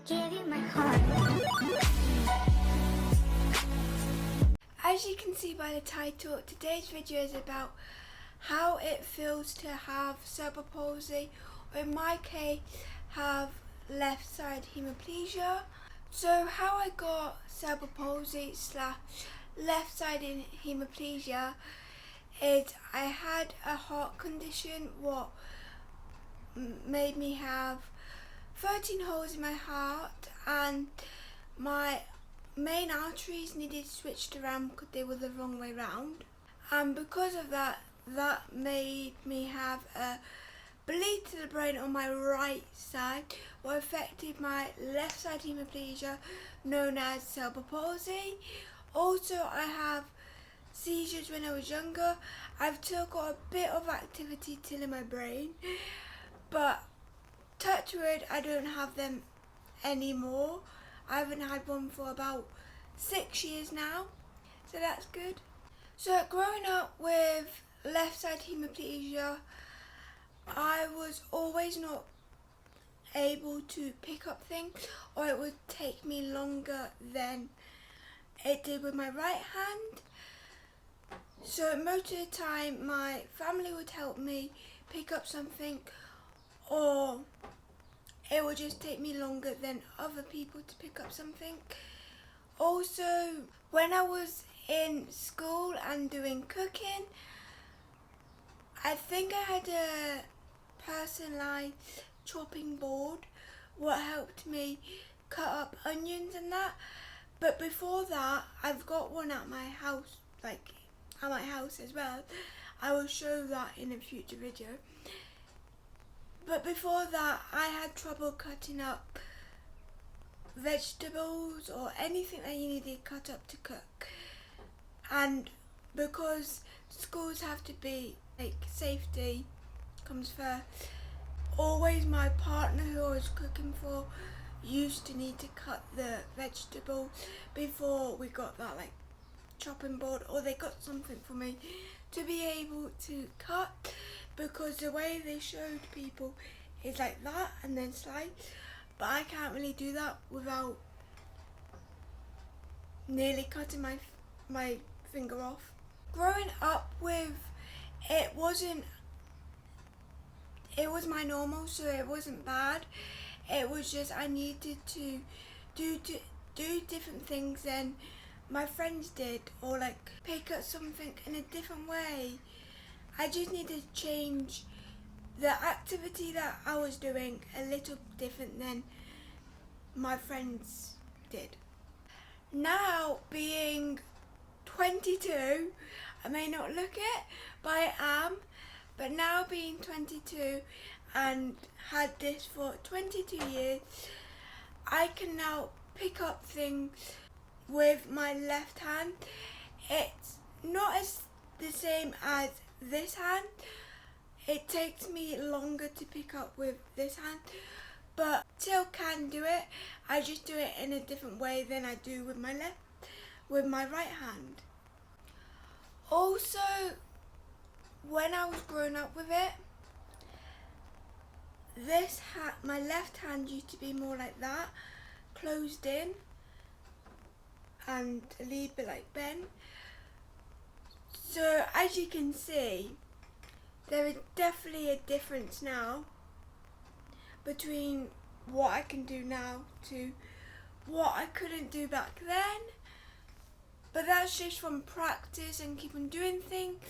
give you my heart. As you can see by the title, today's video is about how it feels to have cerebral palsy, or in my case, have left side hemiplegia. So how I got cerebral palsy / left sided hemiplegia is I had a heart condition what made me have 13 holes in my heart, and my main arteries needed switched around because they were the wrong way round, and because of that made me have a bleed to the brain on my right side, what affected my left side hemiplegia known as cerebral palsy. Also, I have seizures when I was younger. I've still got a bit of activity still in my brain, but touch wood, I don't have them anymore. I haven't had one for about 6 years now, so that's good. So growing up with left side hemiplegia, I was always not able to pick up things, or it would take me longer than it did with my right hand. So most of the time my family would help me pick up something, or it would just take me longer than other people to pick up something. Also, when I was in school and doing cooking, I think I had a personalised chopping board what helped me cut up onions and that. But before that, I've got one at my house, like at my house as well. I will show that in a future video. But before that, I had trouble cutting up vegetables or anything that you needed cut up to cook. And because schools have to be, like, safety comes first, always my partner who I was cooking for used to need to cut the vegetables before we got that, like, chopping board, or they got something for me to be able to cut, because the way they showed people is like that and then slice, but I can't really do that without nearly cutting my finger off. Growing up with it was my normal, so it wasn't bad. It was just I needed to do different things than my friends did, or like pick up something in a different way. I just needed to change the activity that I was doing a little different than my friends did. Now being 22, I may not look it, but I am. But now being 22 and had this for 22 years, I can now pick up things with my left hand. It's not as the same as this hand. It takes me longer to pick up with this hand, but still can do it. I just do it in a different way than I do with my right hand. Also, when I was growing up with it, my left hand used to be more like that, closed in and a little bit like bent. So as you can see, there is definitely a difference now between what I can do now to what I couldn't do back then. But that's just from practice and keep on doing things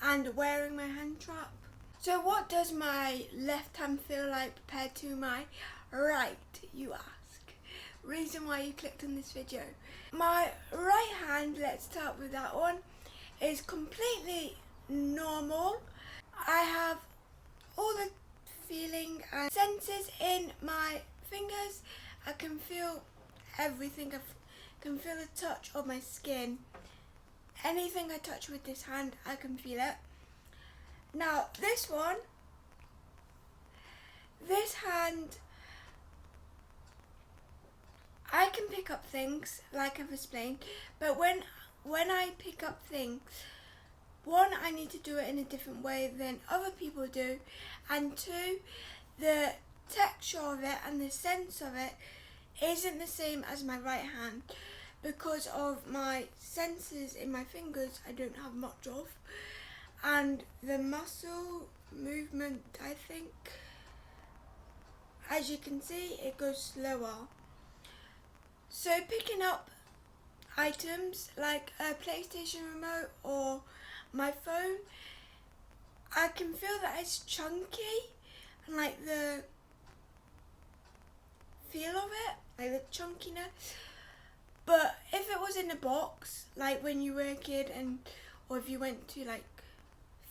and wearing my hand trap. So what does my left hand feel like compared to my right, you ask? Reason why you clicked on this video. My right hand, let's start with that one, is completely normal. I have all the feeling and senses in my fingers. I can feel everything. I can feel the touch of my skin. Anything I touch with this hand, I can feel it. Now this hand, I can pick up things like I've explained, but when I pick up things, one, I need to do it in a different way than other people do, and two, the texture of it and the sense of it isn't the same as my right hand because of my senses in my fingers I don't have much of, and the muscle movement, I think, as you can see, it goes slower. So picking up items like a PlayStation remote or my phone, I can feel that it's chunky and like the feel of it, like the chunkiness. But if it was in a box, like when you were a kid, or if you went to like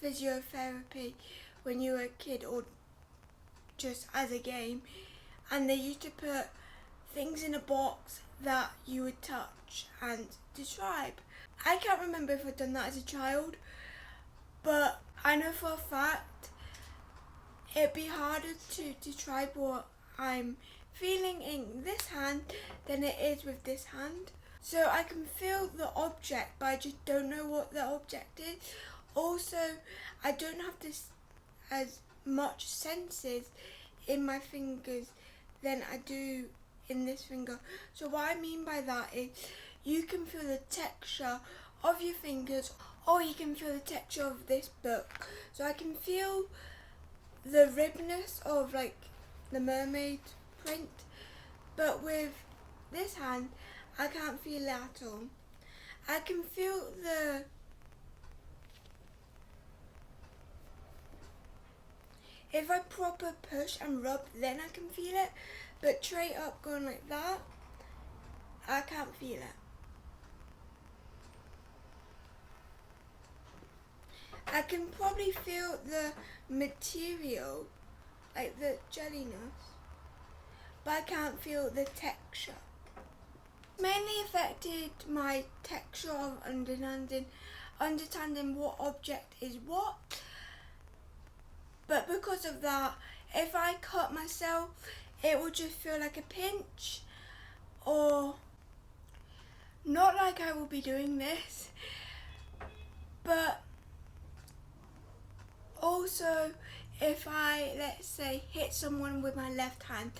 physiotherapy when you were a kid, or just as a game, and they used to put things in a box that you would touch and describe. I can't remember if I'd done that as a child, but I know for a fact it'd be harder to describe what I'm feeling in this hand than it is with this hand. So I can feel the object, but I just don't know what the object is. Also, I don't have this as much senses in my fingers than I do in this finger. So what I mean by that is you can feel the texture of your fingers, or you can feel the texture of this book. So I can feel the ribness of like the mermaid print, but with this hand I can't feel it at all. I can feel if I proper push and rub, then I can feel it, but straight up going like that, I can't feel it. I can probably feel the material, like the jelliness, but I can't feel the texture. Mainly affected my texture of understanding what object is what. But because of that, if I cut myself, it will just feel like a pinch, or not like I will be doing this, but also if I, let's say, hit someone with my left hand,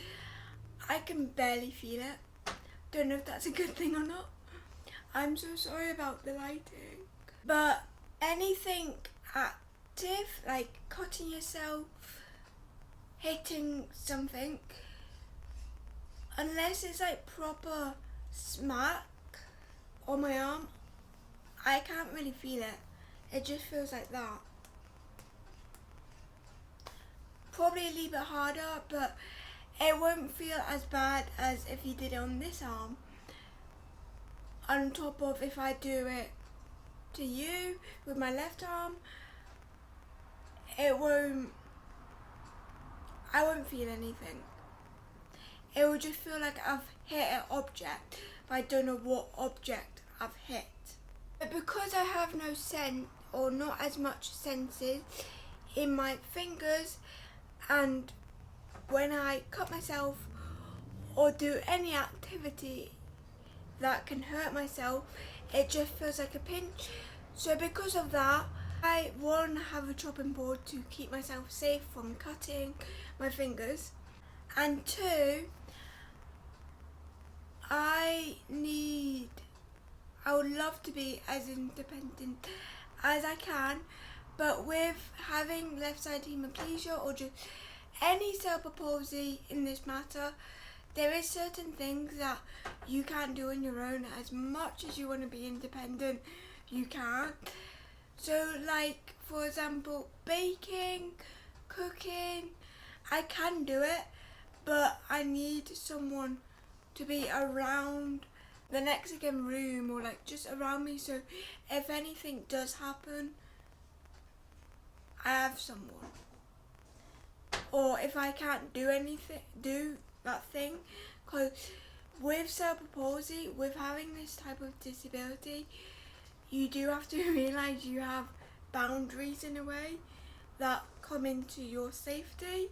I can barely feel it. Don't know if that's a good thing or not. I'm so sorry about the lighting. But anything active, like cutting yourself, hitting something, unless it's like proper smack on my arm, I can't really feel it. It just feels like that. Probably a little bit harder, but it won't feel as bad as if you did it on this arm. On top of if I do it to you with my left arm, I won't feel anything. It will just feel like I've hit an object, but I don't know what object I've hit. But because I have no sense, or not as much senses in my fingers, and when I cut myself or do any activity that can hurt myself, it just feels like a pinch. So because of that, I one, have a chopping board to keep myself safe from cutting my fingers, and two, I would love to be as independent as I can, but with having left-sided hemiplegia or just any cerebral palsy in this matter, there is certain things that you can't do on your own. As much as you want to be independent, you can't. So like, for example, baking, cooking, I can do it, but I need someone to be around the next again room, or like just around me, so if anything does happen, I have someone. Or if I can't do that thing, because with cerebral palsy, with having this type of disability, you do have to realise you have boundaries in a way that come into your safety,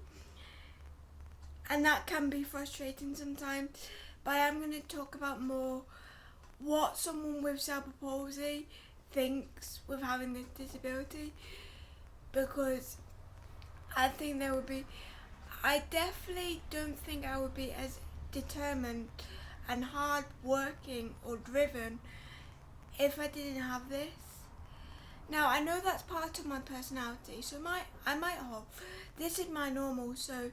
and that can be frustrating sometimes. But I am going to talk about more what someone with cerebral palsy thinks with having this disability, because I think I definitely don't think I would be as determined and hard working or driven if I didn't have this. Now I know that's part of my personality, so I might have. This is my normal, so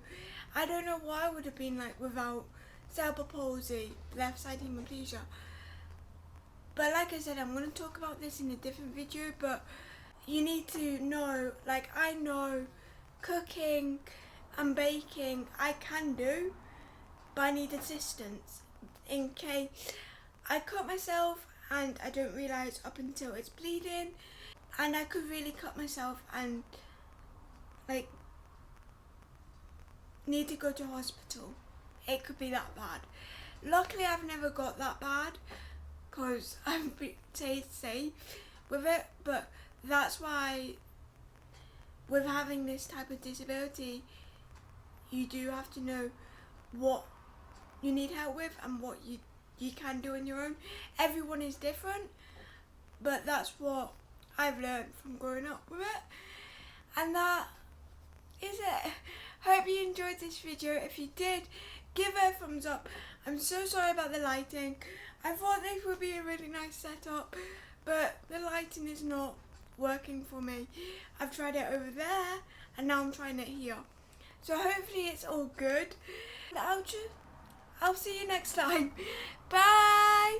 I don't know what I would have been like without cerebral palsy, left side hemiplegia. But like I said, I'm going to talk about this in a different video, but you need to know, like I know cooking and baking I can do, but I need assistance in case I cut myself and I don't realise up until it's bleeding, and I could really cut myself and like need to go to hospital. It could be that bad. Luckily I've never got that bad because I'm safe with it, but that's why with having this type of disability you do have to know what you need help with and what you can do on your own. Everyone is different, but that's what I've learned from growing up with it, and that is it. Hope you enjoyed this video. If you did, give it a thumbs up. I'm so sorry about the lighting. I thought this would be a really nice setup, but the lighting is not working for me. I've tried it over there and now I'm trying it here, so hopefully it's all good. I'll see you next time. Bye.